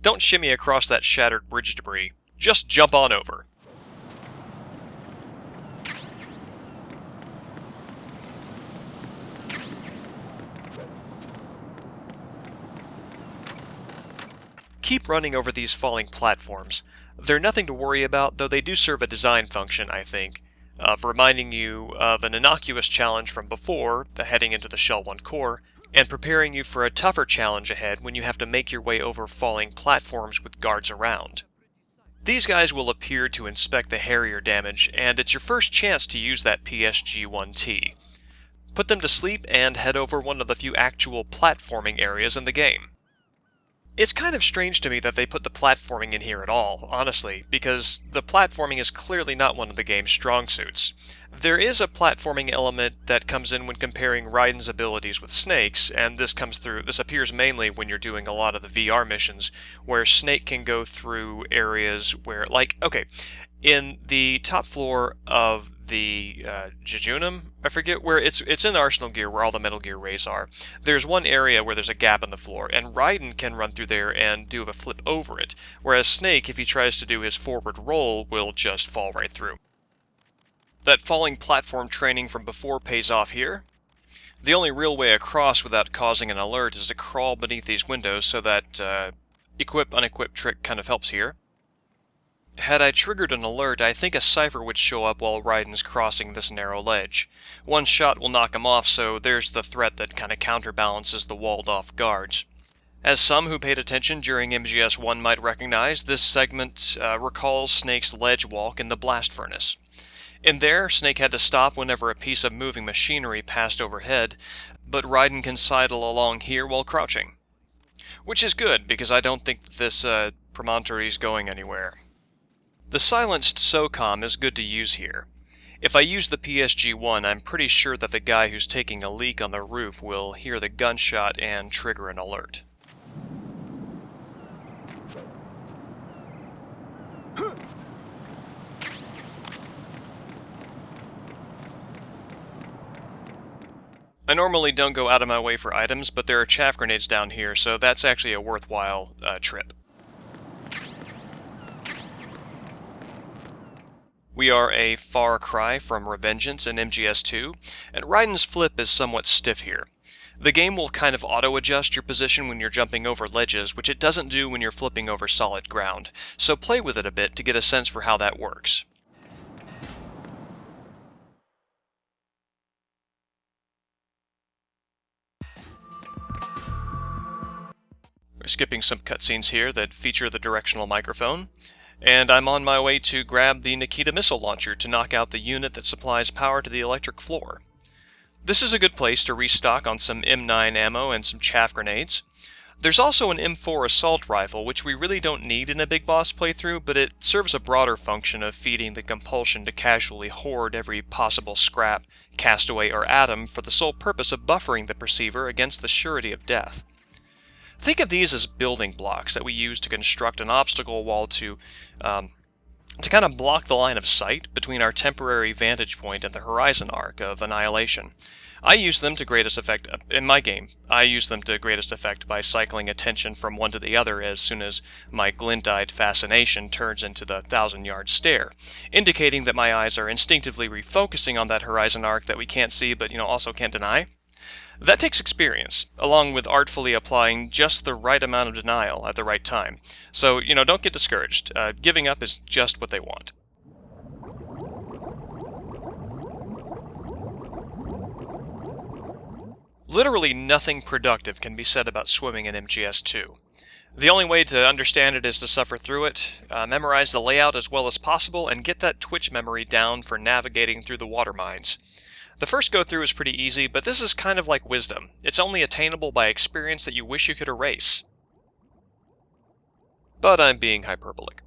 Don't shimmy across that shattered bridge debris. Just jump on over. Keep running over these falling platforms. They're nothing to worry about, though they do serve a design function, I think, of reminding you of an innocuous challenge from before, the heading into the Shell 1 core, and preparing you for a tougher challenge ahead when you have to make your way over falling platforms with guards around. These guys will appear to inspect the Harrier damage, and it's your first chance to use that PSG-1T. Put them to sleep and head over one of the few actual platforming areas in the game. It's kind of strange to me that they put the platforming in here at all, honestly, because the platforming is clearly not one of the game's strong suits. There is a platforming element that comes in when comparing Raiden's abilities with Snake's, and this appears mainly when you're doing a lot of the VR missions, where Snake can go through areas where, in the top floor of the Jejunum, I forget where, it's in the Arsenal Gear where all the Metal Gear Rays are. There's one area where there's a gap in the floor, and Raiden can run through there and do a flip over it, whereas Snake, if he tries to do his forward roll, will just fall right through. That falling platform training from before pays off here. The only real way across without causing an alert is to crawl beneath these windows, so that equip-unequip trick kind of helps here. Had I triggered an alert, I think a cipher would show up while Raiden's crossing this narrow ledge. One shot will knock him off, so there's the threat that kind of counterbalances the walled-off guards. As some who paid attention during MGS1 might recognize, this segment recalls Snake's ledge walk in the blast furnace. In there, Snake had to stop whenever a piece of moving machinery passed overhead, but Raiden can sidle along here while crouching. Which is good, because I don't think that this promontory is going anywhere. The silenced SOCOM is good to use here. If I use the PSG-1, I'm pretty sure that the guy who's taking a leak on the roof will hear the gunshot and trigger an alert. I normally don't go out of my way for items, but there are chaff grenades down here, so that's actually a worthwhile trip. We are a far cry from Revengeance in MGS2, and Raiden's flip is somewhat stiff here. The game will kind of auto-adjust your position when you're jumping over ledges, which it doesn't do when you're flipping over solid ground, so play with it a bit to get a sense for how that works. We're skipping some cutscenes here that feature the directional microphone. And I'm on my way to grab the Nikita missile launcher to knock out the unit that supplies power to the electric floor. This is a good place to restock on some M9 ammo and some chaff grenades. There's also an M4 assault rifle, which we really don't need in a big boss playthrough, but it serves a broader function of feeding the compulsion to casually hoard every possible scrap, castaway, or atom for the sole purpose of buffering the perceiver against the surety of death. Think of these as building blocks that we use to construct an obstacle wall to kind of block the line of sight between our temporary vantage point and the horizon arc of annihilation. I use them to greatest effect in my game. I use them to greatest effect by cycling attention from one to the other as soon as my glint-eyed fascination turns into the 1,000-yard stare, indicating that my eyes are instinctively refocusing on that horizon arc that we can't see but also can't deny. That takes experience, along with artfully applying just the right amount of denial at the right time. So, don't get discouraged. Giving up is just what they want. Literally nothing productive can be said about swimming in MGS2. The only way to understand it is to suffer through it, memorize the layout as well as possible, and get that twitch memory down for navigating through the water mines. The first go-through is pretty easy, but this is kind of like wisdom. It's only attainable by experience that you wish you could erase. But I'm being hyperbolic.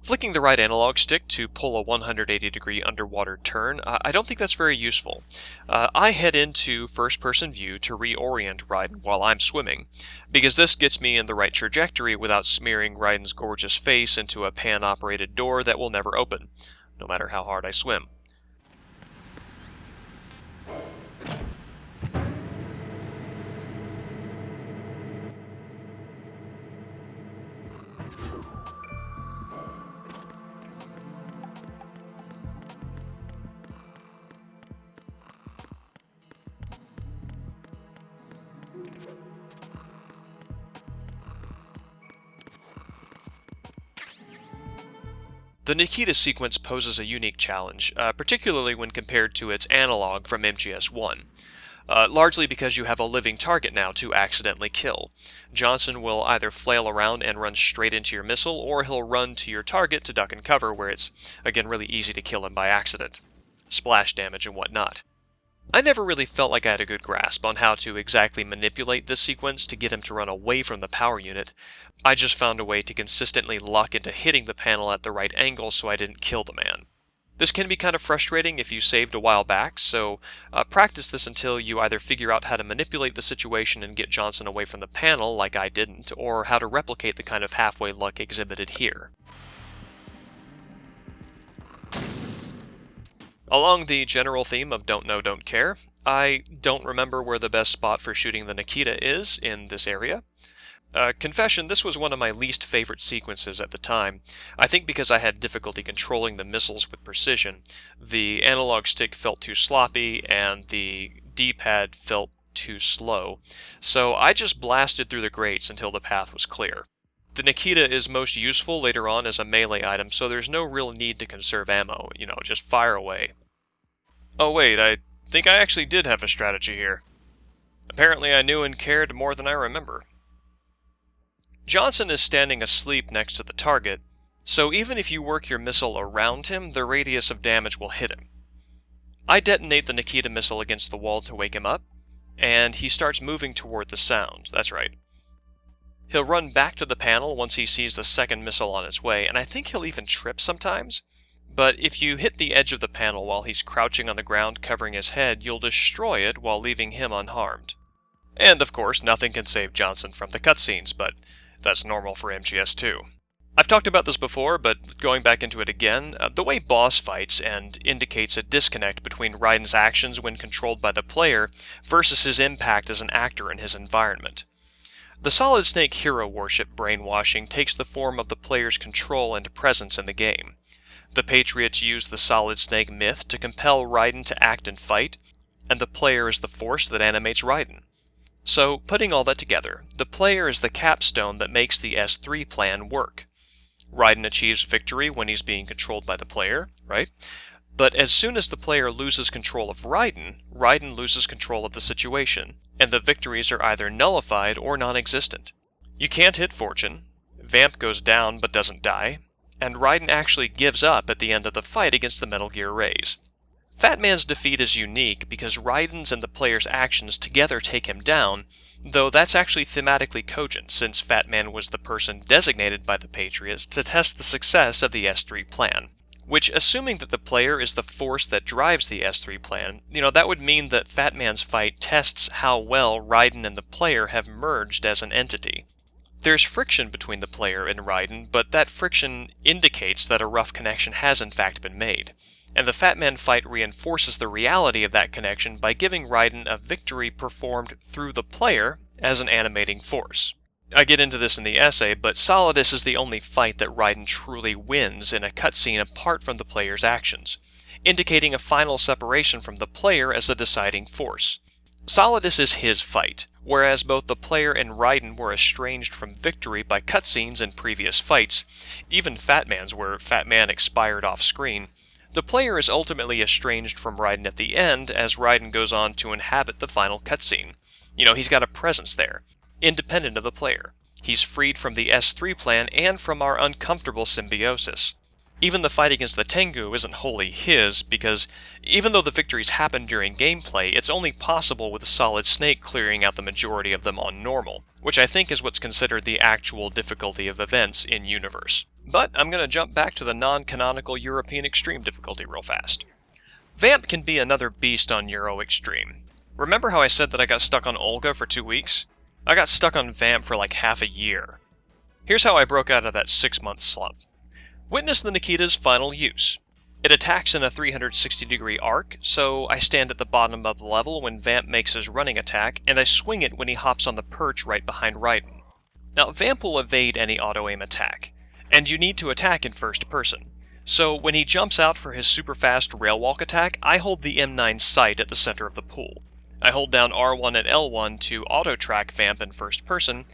Flicking the right analog stick to pull a 180-degree underwater turn, I don't think that's very useful. I head into first-person view to reorient Raiden while I'm swimming, because this gets me in the right trajectory without smearing Raiden's gorgeous face into a pan-operated door that will never open, no matter how hard I swim. The Nikita sequence poses a unique challenge, particularly when compared to its analog from MGS1. Largely because you have a living target now to accidentally kill. Johnson will either flail around and run straight into your missile, or he'll run to your target to duck and cover, where it's, again, really easy to kill him by accident. Splash damage and whatnot. I never really felt like I had a good grasp on how to exactly manipulate this sequence to get him to run away from the power unit. I just found a way to consistently luck into hitting the panel at the right angle so I didn't kill the man. This can be kind of frustrating if you saved a while back, so practice this until you either figure out how to manipulate the situation and get Johnson away from the panel like I didn't, or how to replicate the kind of halfway luck exhibited here. Along the general theme of don't know, don't care, I don't remember where the best spot for shooting the Nikita is in this area. Confession, this was one of my least favorite sequences at the time. I think because I had difficulty controlling the missiles with precision. The analog stick felt too sloppy, and the D-pad felt too slow. So I just blasted through the grates until the path was clear. The Nikita is most useful later on as a melee item, so there's no real need to conserve ammo. Just fire away. Oh wait, I think I actually did have a strategy here. Apparently I knew and cared more than I remember. Johnson is standing asleep next to the target, so even if you work your missile around him, the radius of damage will hit him. I detonate the Nikita missile against the wall to wake him up, and he starts moving toward the sound. That's right. He'll run back to the panel once he sees the second missile on its way, and I think he'll even trip sometimes. But if you hit the edge of the panel while he's crouching on the ground covering his head, you'll destroy it while leaving him unharmed. And of course, nothing can save Johnson from the cutscenes, but that's normal for MGS2. I've talked about this before, but going back into it again, the way boss fights and indicates a disconnect between Raiden's actions when controlled by the player versus his impact as an actor in his environment. The Solid Snake hero worship brainwashing takes the form of the player's control and presence in the game. The Patriots use the Solid Snake myth to compel Raiden to act and fight, and the player is the force that animates Raiden. So, putting all that together, the player is the capstone that makes the S3 plan work. Raiden achieves victory when he's being controlled by the player, right? But as soon as the player loses control of Raiden, Raiden loses control of the situation, and the victories are either nullified or non-existent. You can't hit Fortune, Vamp goes down but doesn't die, and Raiden actually gives up at the end of the fight against the Metal Gear Rays. Fat Man's defeat is unique because Raiden's and the player's actions together take him down, though that's actually thematically cogent since Fat Man was the person designated by the Patriots to test the success of the S3 plan. Which, assuming that the player is the force that drives the S3 plan, that would mean that Fat Man's fight tests how well Raiden and the player have merged as an entity. There's friction between the player and Raiden, but that friction indicates that a rough connection has in fact been made. And the Fat Man fight reinforces the reality of that connection by giving Raiden a victory performed through the player as an animating force. I get into this in the essay, but Solidus is the only fight that Raiden truly wins in a cutscene apart from the player's actions, indicating a final separation from the player as a deciding force. Solidus is his fight, whereas both the player and Raiden were estranged from victory by cutscenes in previous fights, even Fat Man's where Fat Man expired off-screen. The player is ultimately estranged from Raiden at the end as Raiden goes on to inhabit the final cutscene. He's got a presence there, independent of the player. He's freed from the S3 plan and from our uncomfortable symbiosis. Even the fight against the Tengu isn't wholly his, because even though the victories happen during gameplay, it's only possible with Solid Snake clearing out the majority of them on normal, which I think is what's considered the actual difficulty of events in universe. But I'm going to jump back to the non-canonical European Extreme difficulty real fast. Vamp can be another beast on Euro Extreme. Remember how I said that I got stuck on Olga for 2 weeks? I got stuck on Vamp for like half a year. Here's how I broke out of that 6-month slump. Witness the Nikita's final use. It attacks in a 360-degree arc, so I stand at the bottom of the level when Vamp makes his running attack, and I swing it when he hops on the perch right behind Raiden. Now, Vamp will evade any auto-aim attack, and you need to attack in first person. So when he jumps out for his super-fast rail walk attack, I hold the M9 sight at the center of the pool. I hold down R1 and L1 to auto-track Vamp in first person,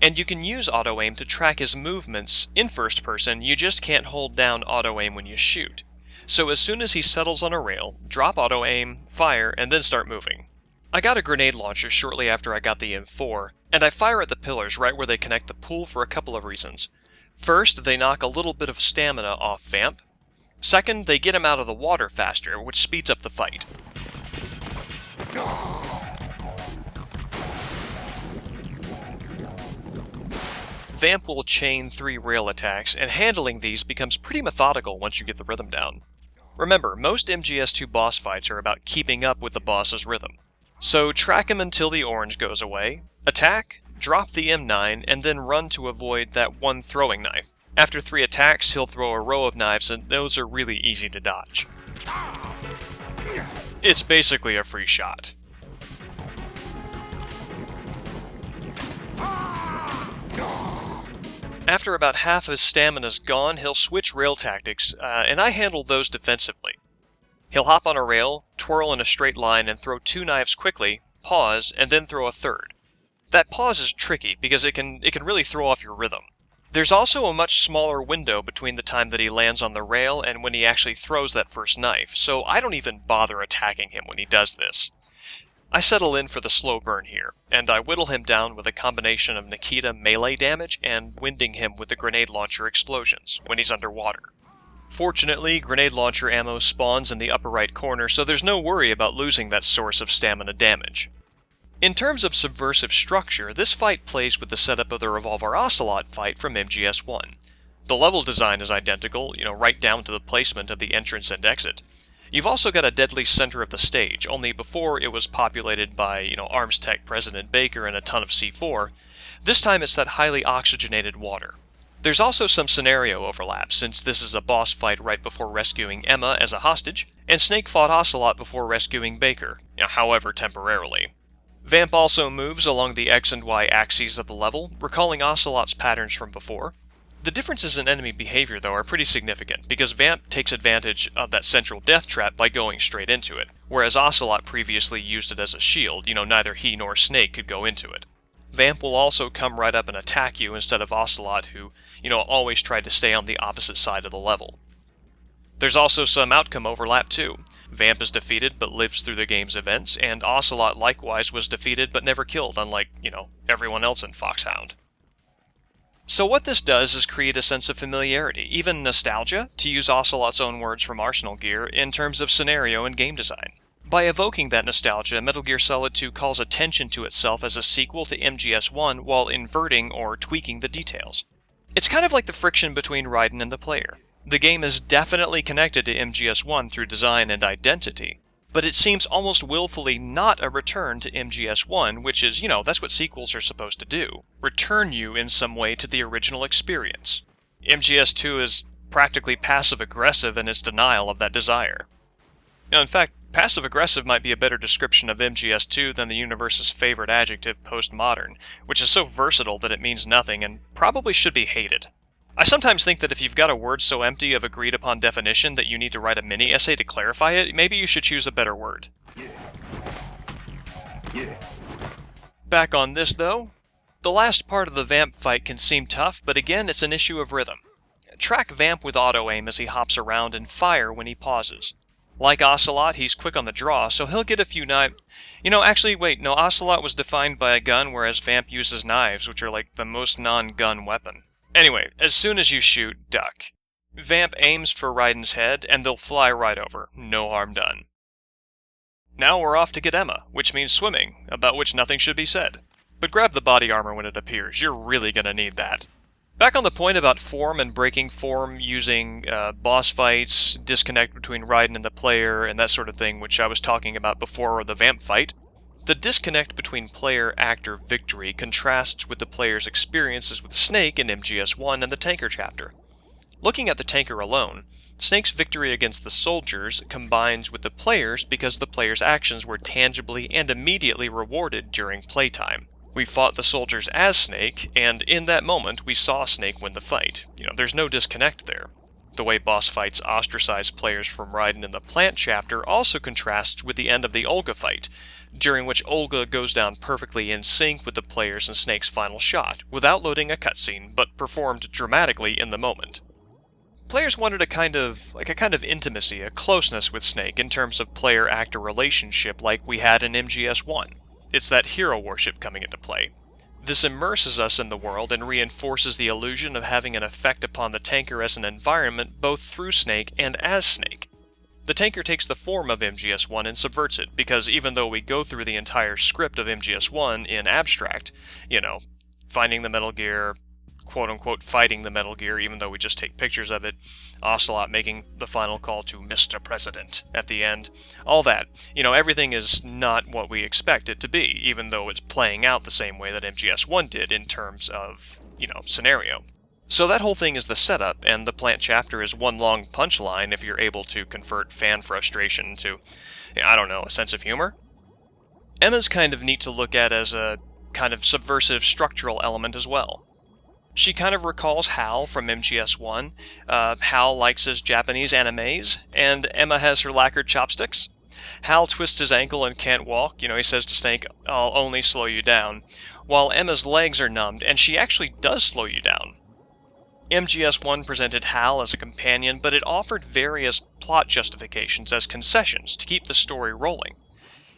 and you can use auto-aim to track his movements in first person, you just can't hold down auto-aim when you shoot. So as soon as he settles on a rail, drop auto-aim, fire, and then start moving. I got a grenade launcher shortly after I got the M4, and I fire at the pillars right where they connect the pool for a couple of reasons. First, they knock a little bit of stamina off Vamp. Second, they get him out of the water faster, which speeds up the fight. Vamp will chain 3 rail attacks, and handling these becomes pretty methodical once you get the rhythm down. Remember, most MGS2 boss fights are about keeping up with the boss's rhythm. So track him until the orange goes away, attack, drop the M9, and then run to avoid that one throwing knife. After 3 attacks, he'll throw a row of knives, and those are really easy to dodge. It's basically a free shot. After about half his stamina's gone, he'll switch rail tactics, and I handle those defensively. He'll hop on a rail, twirl in a straight line, and throw 2 knives quickly, pause, and then throw a third. That pause is tricky because it can really throw off your rhythm. There's also a much smaller window between the time that he lands on the rail and when he actually throws that first knife, so I don't even bother attacking him when he does this. I settle in for the slow burn here, and I whittle him down with a combination of Nikita melee damage and winding him with the grenade launcher explosions when he's underwater. Fortunately, grenade launcher ammo spawns in the upper right corner, so there's no worry about losing that source of stamina damage. In terms of subversive structure, this fight plays with the setup of the Revolver Ocelot fight from MGS1. The level design is identical, right down to the placement of the entrance and exit. You've also got a deadly center of the stage, only before it was populated by, Arms Tech President Baker and a ton of C4. This time it's that highly oxygenated water. There's also some scenario overlap, since this is a boss fight right before rescuing Emma as a hostage, and Snake fought Ocelot before rescuing Baker, however temporarily. Vamp also moves along the X and Y axes of the level, recalling Ocelot's patterns from before. The differences in enemy behavior, though, are pretty significant, because Vamp takes advantage of that central death trap by going straight into it, whereas Ocelot previously used it as a shield, neither he nor Snake could go into it. Vamp will also come right up and attack you instead of Ocelot, who, always tried to stay on the opposite side of the level. There's also some outcome overlap, too. Vamp is defeated but lives through the game's events, and Ocelot likewise was defeated but never killed, unlike, everyone else in Foxhound. So what this does is create a sense of familiarity, even nostalgia, to use Ocelot's own words from Arsenal Gear, in terms of scenario and game design. By evoking that nostalgia, Metal Gear Solid 2 calls attention to itself as a sequel to MGS1 while inverting or tweaking the details. It's kind of like the friction between Raiden and the player. The game is definitely connected to MGS1 through design and identity, but it seems almost willfully not a return to MGS1, which is, that's what sequels are supposed to do. Return you in some way to the original experience. MGS2 is practically passive-aggressive in its denial of that desire. In fact, passive-aggressive might be a better description of MGS2 than the universe's favorite adjective, postmodern, which is so versatile that it means nothing and probably should be hated. I sometimes think that if you've got a word so empty of agreed-upon definition that you need to write a mini-essay to clarify it, maybe you should choose a better word. Back on this, though. The last part of the Vamp fight can seem tough, but again, it's an issue of rhythm. Track Vamp with auto-aim as he hops around and fire when he pauses. Like Ocelot, he's quick on the draw, so he'll get a few knives. Ocelot was defined by a gun, whereas Vamp uses knives, which are like the most non-gun weapon. Anyway, as soon as you shoot, duck. Vamp aims for Raiden's head, and they'll fly right over. No harm done. Now we're off to get Emma, which means swimming, about which nothing should be said. But grab the body armor when it appears, you're really gonna need that. Back on the point about form and breaking form using boss fights, disconnect between Raiden and the player, and that sort of thing, which I was talking about before the Vamp fight. The disconnect between player-actor victory contrasts with the player's experiences with Snake in MGS1 and the Tanker chapter. Looking at the Tanker alone, Snake's victory against the soldiers combines with the players because the player's actions were tangibly and immediately rewarded during playtime. We fought the soldiers as Snake, and in that moment we saw Snake win the fight. There's no disconnect there. The way boss fights ostracize players from Raiden in the plant chapter also contrasts with the end of the Olga fight, during which Olga goes down perfectly in sync with the players in Snake's final shot, without loading a cutscene, but performed dramatically in the moment. Players wanted a kind of intimacy, a closeness with Snake in terms of player-actor relationship like we had in MGS1. It's that hero worship coming into play. This immerses us in the world and reinforces the illusion of having an effect upon the tanker as an environment both through Snake and as Snake. The tanker takes the form of MGS1 and subverts it, because even though we go through the entire script of MGS1 in abstract, finding the Metal Gear, quote-unquote fighting the Metal Gear even though we just take pictures of it, Ocelot making the final call to Mr. President at the end, all that. Everything is not what we expect it to be, even though it's playing out the same way that MGS1 did in terms of, scenario. So that whole thing is the setup, and the plant chapter is one long punchline if you're able to convert fan frustration to, a sense of humor. Emma's kind of neat to look at as a kind of subversive structural element as well. She kind of recalls Hal from MGS1. Hal likes his Japanese animes, and Emma has her lacquered chopsticks. Hal twists his ankle and can't walk. He says to Snake, "I'll only slow you down," while Emma's legs are numbed, and she actually does slow you down. MGS1 presented Hal as a companion, but it offered various plot justifications as concessions to keep the story rolling.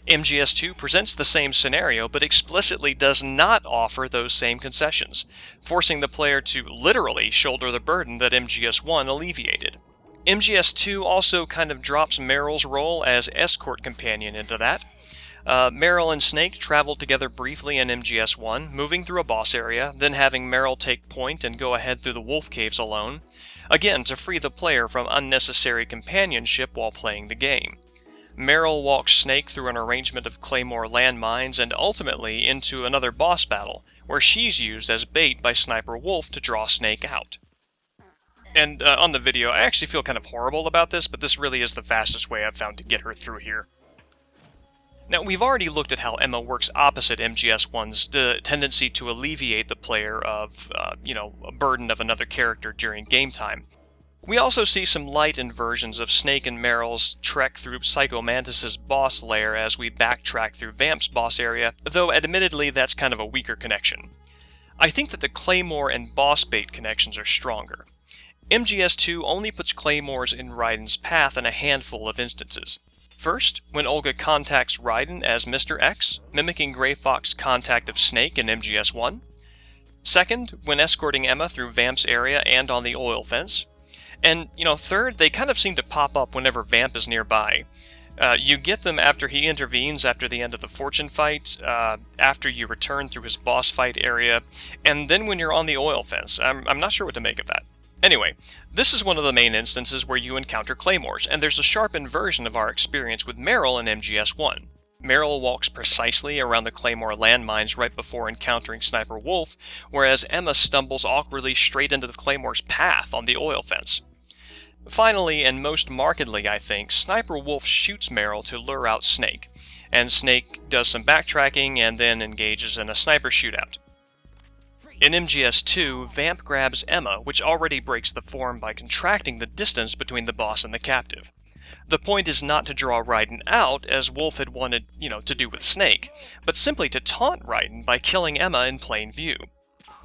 MGS2 presents the same scenario, but explicitly does not offer those same concessions, forcing the player to literally shoulder the burden that MGS1 alleviated. MGS2 also kind of drops Meryl's role as escort companion into that. Meryl and Snake traveled together briefly in MGS1, moving through a boss area, then having Meryl take point and go ahead through the wolf caves alone, again to free the player from unnecessary companionship while playing the game. Meryl walks Snake through an arrangement of Claymore landmines and ultimately into another boss battle, where she's used as bait by Sniper Wolf to draw Snake out. And on the video, I actually feel kind of horrible about this, but this really is the fastest way I've found to get her through here. Now, we've already looked at how Emma works opposite MGS1's tendency to alleviate the player of, a burden of another character during game time. We also see some light inversions of Snake and Meryl's trek through Psycho Mantis' boss lair as we backtrack through Vamp's boss area, though admittedly that's kind of a weaker connection. I think that the Claymore and boss bait connections are stronger. MGS2 only puts Claymores in Raiden's path in a handful of instances. First, when Olga contacts Raiden as Mr. X, mimicking Grey Fox's contact of Snake in MGS1. Second, when escorting Emma through Vamp's area and on the oil fence. And, third, they kind of seem to pop up whenever Vamp is nearby. You get them after he intervenes after the end of the Fortune fight, after you return through his boss fight area, and then when you're on the oil fence. I'm not sure what to make of that. Anyway, this is one of the main instances where you encounter Claymores, and there's a sharp inversion of our experience with Meryl in MGS1. Meryl walks precisely around the Claymore landmines right before encountering Sniper Wolf, whereas Emma stumbles awkwardly straight into the Claymore's path on the oil fence. Finally, and most markedly I think, Sniper Wolf shoots Meryl to lure out Snake, and Snake does some backtracking and then engages in a sniper shootout. In MGS2, Vamp grabs Emma, which already breaks the form by contracting the distance between the boss and the captive. The point is not to draw Raiden out, as Wolf had wanted, to do with Snake, but simply to taunt Raiden by killing Emma in plain view.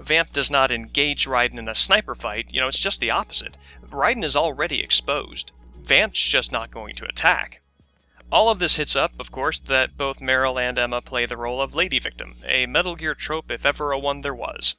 Vamp does not engage Raiden in a sniper fight, it's just the opposite. Raiden is already exposed. Vamp's just not going to attack. All of this hits up, of course, that both Meryl and Emma play the role of lady victim, a Metal Gear trope if ever a one there was.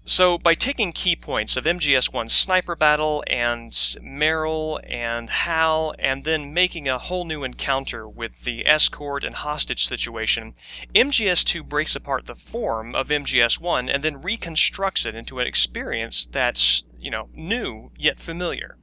So, by taking key points of MGS1's sniper battle, and Meryl, and Hal, and then making a whole new encounter with the Escort and hostage situation, MGS2 breaks apart the form of MGS1 and then reconstructs it into an experience that's, new yet familiar.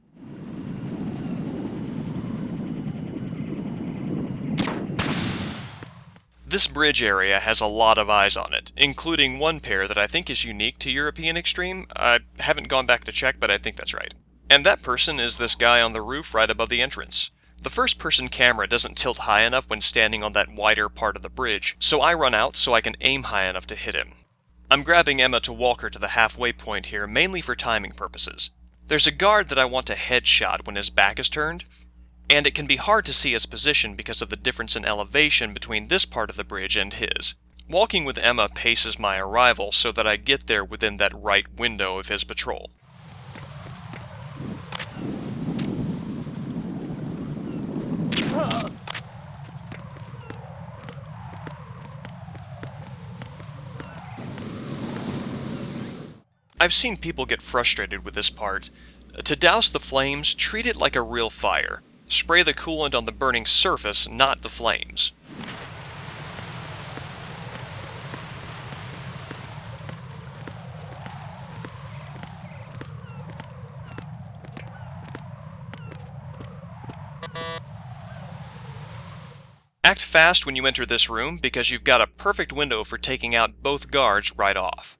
This bridge area has a lot of eyes on it, including one pair that I think is unique to European Extreme. I haven't gone back to check, but I think that's right. And that person is this guy on the roof right above the entrance. The first-person camera doesn't tilt high enough when standing on that wider part of the bridge, so I run out so I can aim high enough to hit him. I'm grabbing Emma to walk her to the halfway point here, mainly for timing purposes. There's a guard that I want to headshot when his back is turned, and it can be hard to see his position because of the difference in elevation between this part of the bridge and his. Walking with Emma paces my arrival so that I get there within that right window of his patrol. I've seen people get frustrated with this part. To douse the flames, treat it like a real fire. Spray the coolant on the burning surface, not the flames. Act fast when you enter this room because you've got a perfect window for taking out both guards right off.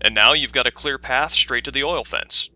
And now you've got a clear path straight to the oil fence.